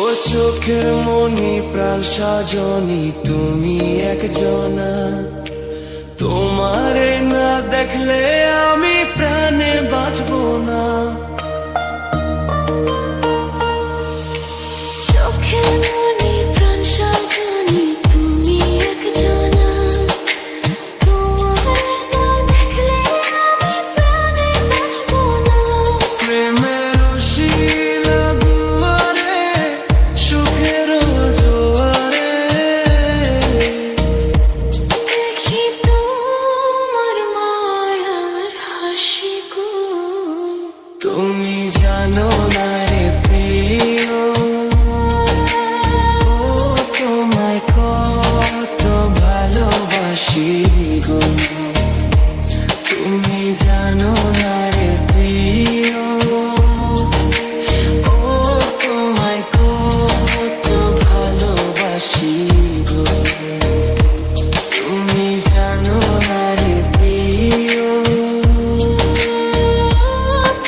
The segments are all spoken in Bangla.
ও চোখের মনি প্রাণ সাজনি তুমি একজনা, তোমারে না দেখলে আমি প্রাণে বাঁচবো না। চোখের মনি প্রাণ সাজনি তুমি একজনা, তোমারে না দেখলে আমি প্রাণে বাঁচবো না। প্রেমের শিলা দুয়ারে সুখের জোয়ারে দেখি তোমার মায়ার হাসি গো। তুমি জানো না রে প্রিয়, তোমায় কত ভালোবাসি গো। তুমি জানো না রে প্রিয়, ও তোমায় কত ভালোবাসি গো। তুমি জানো না রে প্রিয়,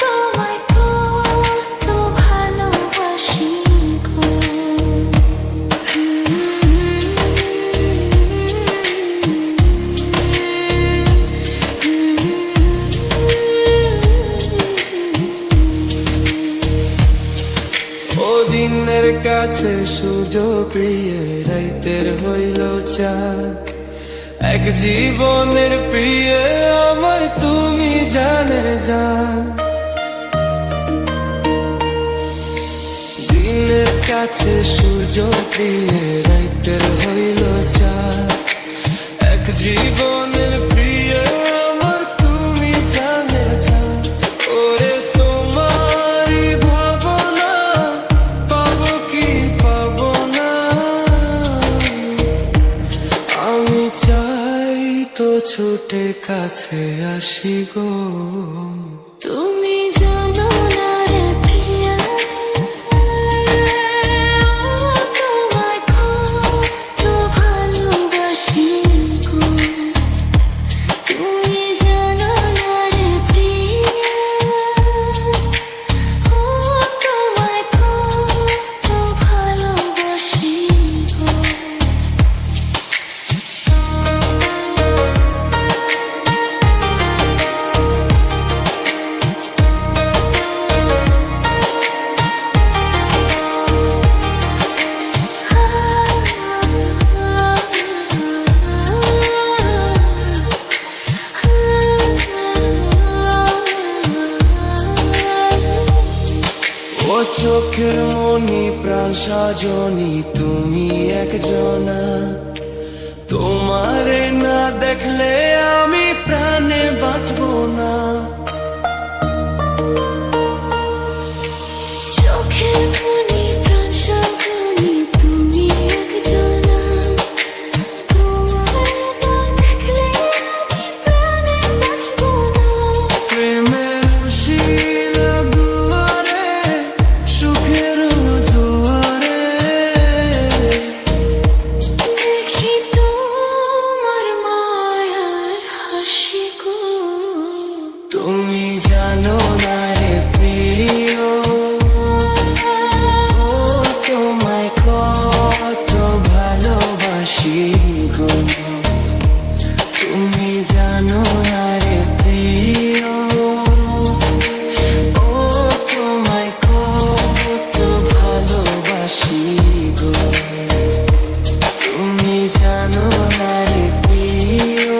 তোমায় কত ভালোবাসি গো। ও দিনের কাছে সূর্য প্রিয়, রাইতের হইল চাঁদ। এক জীবনের প্রিয় আমার তুমি জানের জান। দিনের কাছে সূর্য প্রিয়, রাইতের হইল চাঁদ। এক জীবনের প্রিয় আমার তুমি জানের জান। ওরে তোমারই ভাবনা পাবো কি পাবো না, আমি চাই তো ছুটে কাছে আসি গো। তুমি জানো না রে প্রিয়া, তোমায় কত ভালোবাসি গো। তুমি জানো না রে প্রিয়া, তোমায় কত ভালোবাসি গো। ও চোখের মনি প্রাণ সাজনি তুমি একজনা, তোমারে না দেখলে আমি প্রাণে বাঁচবো না। চোখের মনি প্রাণ সাজনি তুমি একজনা, তোমারে না দেখলে আমি প্রাণে বাঁচবো না। প্রেমের শিলা দুয়ারে সুখের জোয়ারে দেখি তোমার মায়ার হাসি গো। তুমি জানো না রে প্রিয়, ও তোমায় কত ভালোবাসি গো। তুমি জানো না রে প্রিয়, ও তোমায় কত ভালোবাসি গো। তুমি জানো না রে প্রিয়,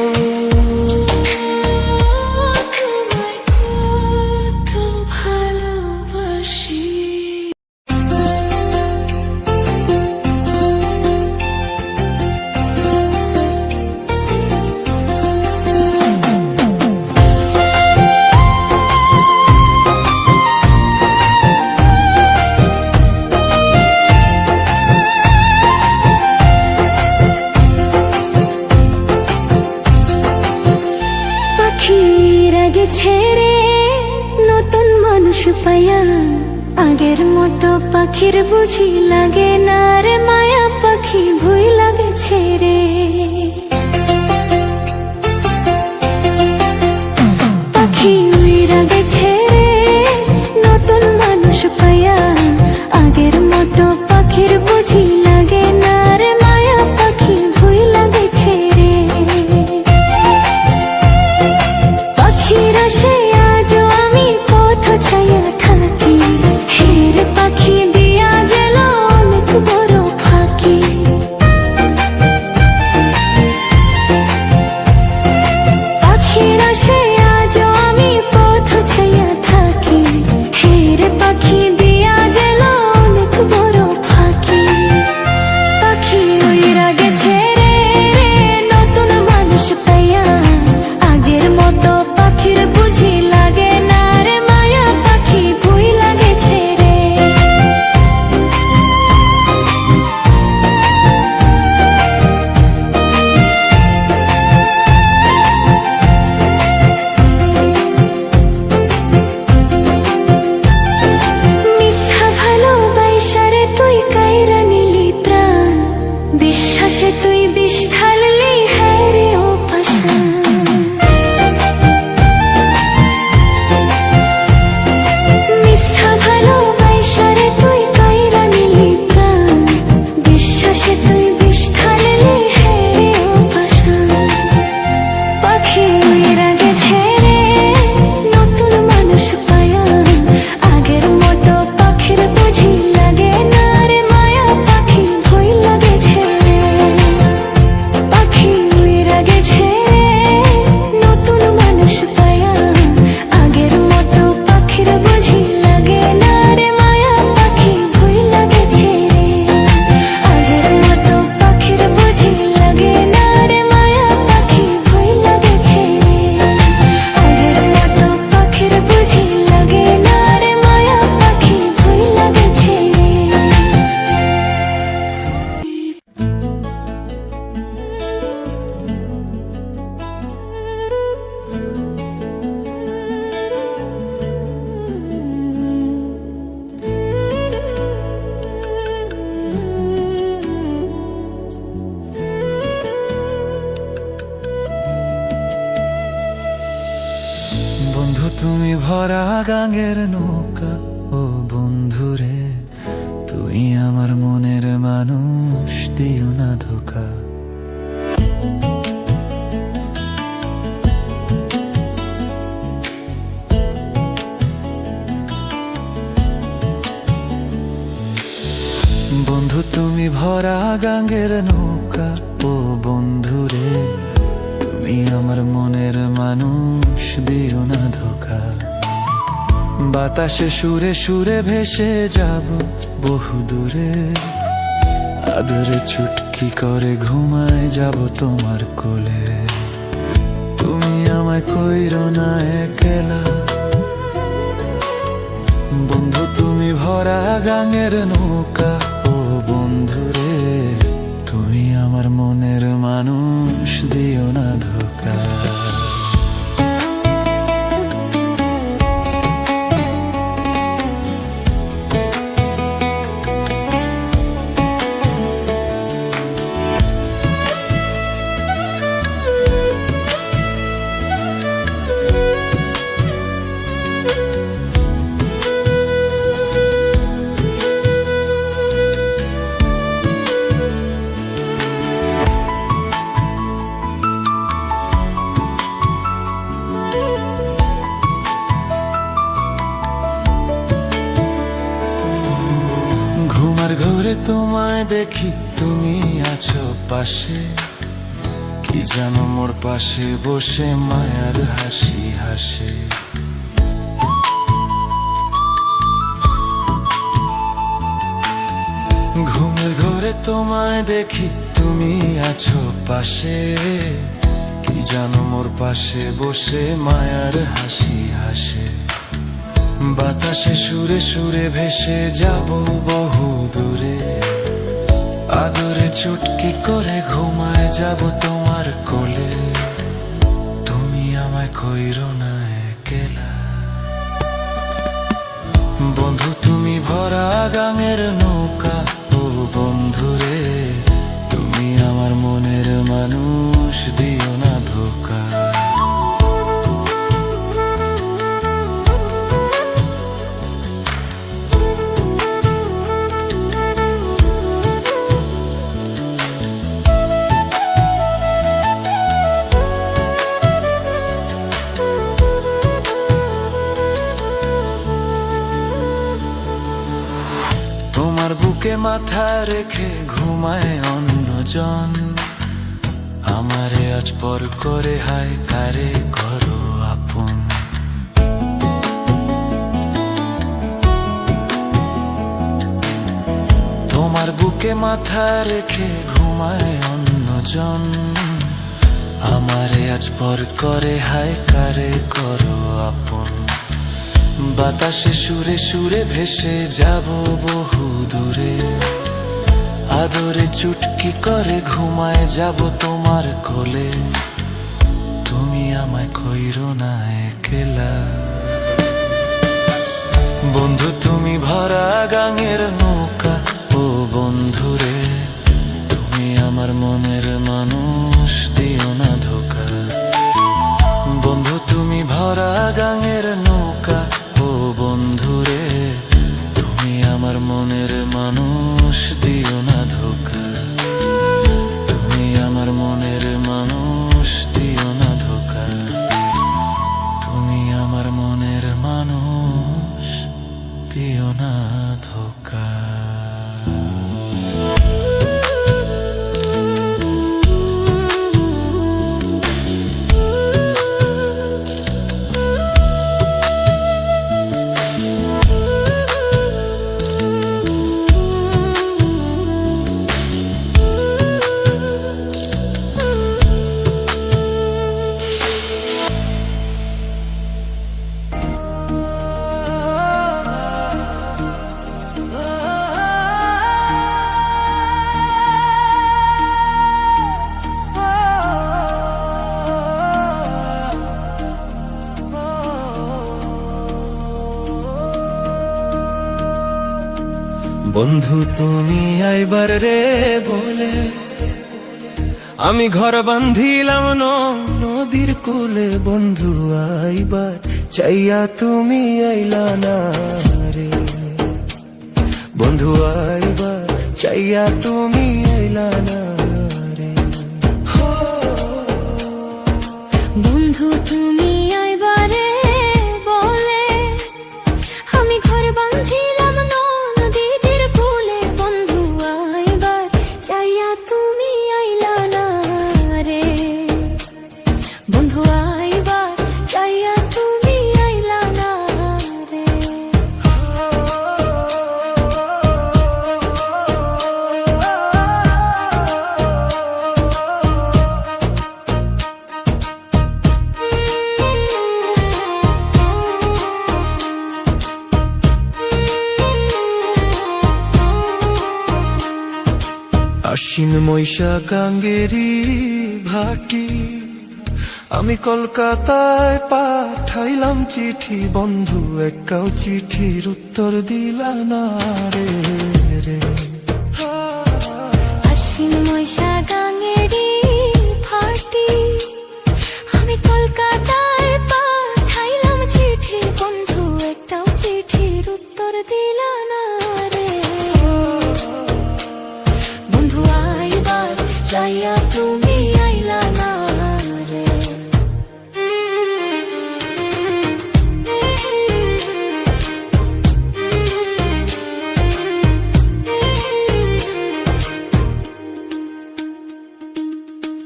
তোমায় কত ভালোবাসি। পাখির আগে ছেড়ে নতুন মানুষ পায়া, আগের মতো পাখির বুঝি লাগে না রে মায়া। পাখি ভুই লাগে ছেড়ে, পাখি উইরা গেছে রে নতুন মানুষ পায়া, আগের মতো পাখি পাখির বুঝি লাগে না রে মায়া পাখি ভুই লাগেছে রে পাখির আশে আজও আমি পথ ছায়া থাকি হের পাখি দিয়া গেল অনেক বড় ফাঁকি পাখির আশে আজও আমি পথ ছায়া থাকি হের পাখি দিয়া গেল অনেক বড় ফাঁকি পাখি উইরা গেছে রে নতুন মানুষ পাইয়া আগের মতো পাখির বুঝি লাগে না রে মায়া পাখি ভুই লাগেছে রে মিথ্যা ভালোবাসা রে তুই কাইরা নিলি প্রাণ বিশ্বাসে তুই বিষ ঢাললি হ্যাঁ রে ও পাষাণ মিথ্যা ভালোবাসা রে তুই কাইরা নিলি প্রাণ বিশ্বাসে তুই বিষ ঢাললি হ্যাঁ রে ও পাষাণ পাখি উইরা গেছে রে নতুন মানুষ পায়া আগের মতো পাখির বুঝি লাগে না রে মায়া পাখি ভুই লাগেছে রে পাখি উইরা গেছে রে নতুন মানুষ পায়া আগের মতো পাখির বুঝি লাগে না রে মায়া পাখি ভুই লাগেছে রে আগের মতো পাখির বুঝি লাগে না রে মায়া পাখি ভুই লাগেছে রে আগের মতো পাখির বুঝি লাগে না রে মায়া পাখি ভুই লাগেছে রে বন্ধু তুমি ভরা গাঙের নৌকা ও বন্ধুরে তুই আমার মনের মানুষ দিও না ধোকা বন্ধু তুমি ভরা গাঙের নৌকা ও বন্ধুরে তুমি আমার মনের মানুষ দিও না ধোকা বাতাসে সুরে সুরে ভেসে যাব বহু দূরে আদরে চুটকি করে ঘুমায় যাব তোমার কোলে তুমি আমায় কইরো না একলা বন্ধু তুমি ভরা গাঙের নৌকা ও বন্ধুরে তুমি আমার মনের মানুষ দিও না ধোকা ঘুমার ঘরে তোমায় দেখি তুমি আছো পাশে কি জানো মোর পাশে বসে মায়ার হাসি হাসে ঘুমের ঘরে তোমায় দেখি তুমি আছো পাশে কি জানো মোর পাশে বসে মায়ার হাসি হাসে বাতাসে সুরে সুরে ভেসে যাব বহু দূরে আদরে চুটকি করে ঘুমায় যাব তোমার কোলে তুমি আমায় কইরো না একলা বন্ধু তুমি ভরা গাঙের নৌকা ও বন্ধুরে তুমি আমার মনের মানুষ দিও না ধোকা তোমার বুকে মাথা রেখে ঘুমায় অন্যজন, আমারে আজ পর করে হায় কারে করো আপন। তোমার বুকে মাথা রেখে ঘুমায় অন্যজন, আমারে আজ পর করে হায় কারে করো আপন। বাতাসে সুরে সুরে ভেসে যাব বহু দূরে, আদরে চুটকি করে ঘুমায় যাব তোমার কোলে। তুমি আমায় কইরো না একলা, বন্ধু তুমি ভরা গাঙের নৌকা। ও বন্ধুরে তুমি আমার মনের মানুষ, দিও না ধোকা। বন্ধু তুমি ভরা গাঙের নৌকা। ও বন্ধুরে তুমি আমার মনের মানুষ, দিও না ধোকা। তুমি আমার মনের মানুষ, দিও না ধোকা। তুমি আমার মনের মানুষ, দিও না ধোকা। বন্ধু তুমি আইবার রে বলে আমি ঘর বান্ধিলাম নদীর কূলে। বন্ধু আইবার চাইয়া তুমি আইলা না রে, বন্ধু আইবার চাইয়া তুমি আইলা না রে। বন্ধু তুমি আইবারে বলে আমি ঘর বান্ধিলাম নদীর কূলে। বন্ধু আইবার চাইয়া তুমি আইলা না রে, বন্ধু আইবার চাইয়া তুমি আইলা না রে। আশ্বিন মৈশা গাঙ্গেরি ভাটি আমি কলকাতায় পাঠাইলাম চিঠি। বন্ধু একটাও চিঠির উত্তর দিলা না রে রে। আশ্বিন মৈশা গাঙ্গেরি ভাটি আমি কলকাতায় পাঠাইলাম চিঠি। বন্ধু একটাও চিঠির উত্তর দিলা না রে, বন্ধু আইবার চাইয়া তুমি আইলা না রে।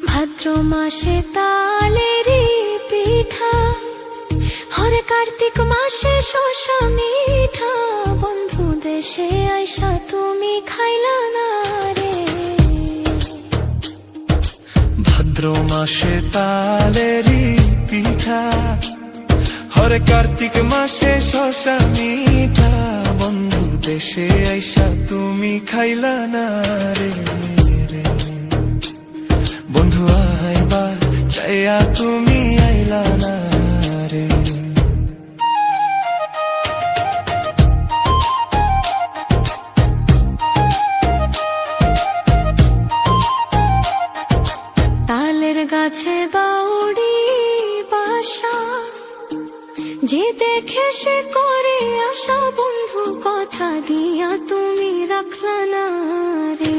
ভাদ্র মাসে তালেরি পিঠা, হরে কার্তিক মাসে শস্য মিঠা। বন্ধু দেশে আইসা তুমি খাইলা না রে, ভাদ্র মাসে তালেরি পিঠা, হরে কার্তিক মাসে শস্য মিঠা। বন্ধু দেশে আইসা তুমি খাইলা না রে রে। বন্ধু আইবার চাইয়া তুমি আইলা না রে। তালের গাছে বাউড়ি বাসা, যে দেখে সে করে আশা। বন্ধু কথা দিয়া তুমি রাখলা না রে,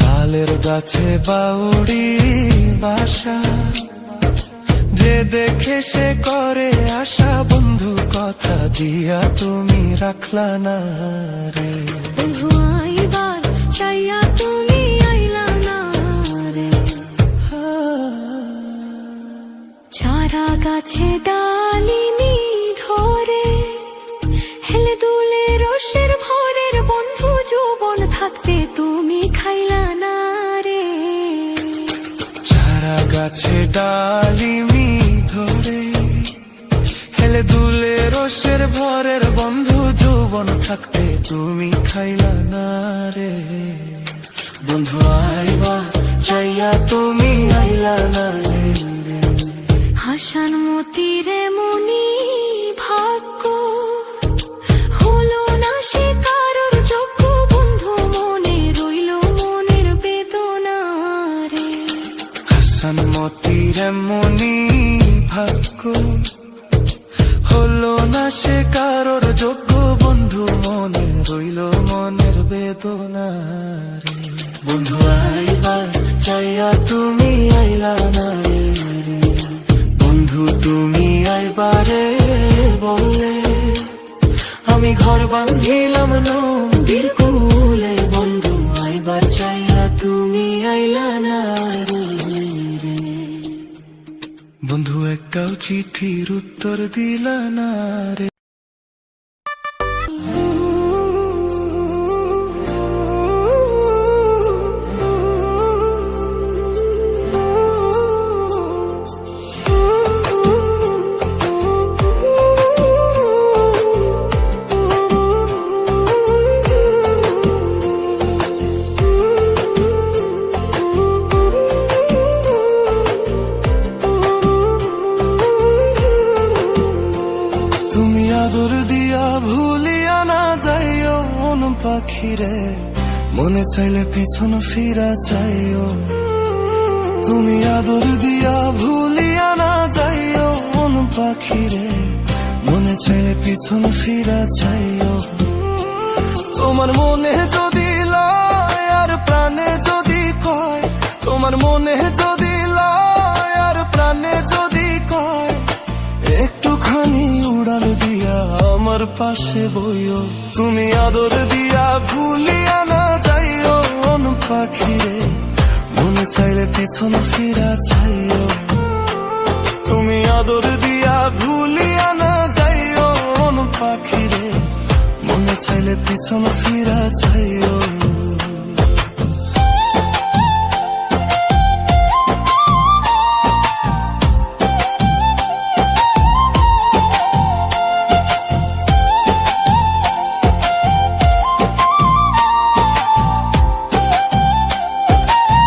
তালের গাছে বাউড়ি বাসা, যে দেখে সে করে আশা। বন্ধু কথা দিয়া তুমি রাখলা না রে। বন্ধু আইবার চাইয়া তুমি আইলা না রে। চারা গাছে ডালিনি ধরে হেলে দুলে রসের ভরের বন্ধু যৌবন থাকতে তুমি খাইলা না রে। চারা গাছে ডালিমি ধরে হেলে দুলে রসের ভরের বন্ধু যৌবন থাকতে তুমি খাইলা না রে। বন্ধু আইবা চাইয়া তুমি আইলা না রে। হাসান মতিরে মনি ভাগ্য হলো না সে কারোর যোগ্য বন্ধু মনে রইল মনের বেদনা রে। হাসান মতির মনি ভাগ্য হলো না সে কারোর যোগ্য বন্ধু মনে রইল মনের বেদনা রে। বন্ধু আইবা চাইয়া তুমি আইলা না রে। বন্ধু তুমি আইবারে বললে আমি ঘর বান্ধিলাম নদীর কূলে। বন্ধু আইবার চাইয়া তুমি আইলা না রে। বন্ধু একটাও চিঠির উত্তর দিলা না রে। তুমি আদর দিয়া ভুলিয়া না যাইও মন পাখিরে, মনে চাইলে পিছন ফিরা চাইও। তুমি আদর দিয়া ভুলিয়া না যাইও মন পাখিরে, মনে চাইলে পিছন ফিরা চাইও। তোমার মনে যদি লয় আর প্রাণে যদি কয়, তোমার মনে যদি লয় আর প্রাণে যদি কয়, একটুখানি উড়াল দিয়া আমার পাশে বইও। তুমি আদর দিয়া ভুলিয়া না যাইও মন পাখিরে, মনে চাইলে পিছন ফিরা চাইও। তুমি আদর দিয়া ভুলিয়া না যাইও মন পাখিরে, মনে চাইলে পিছন ফিরা চাইও।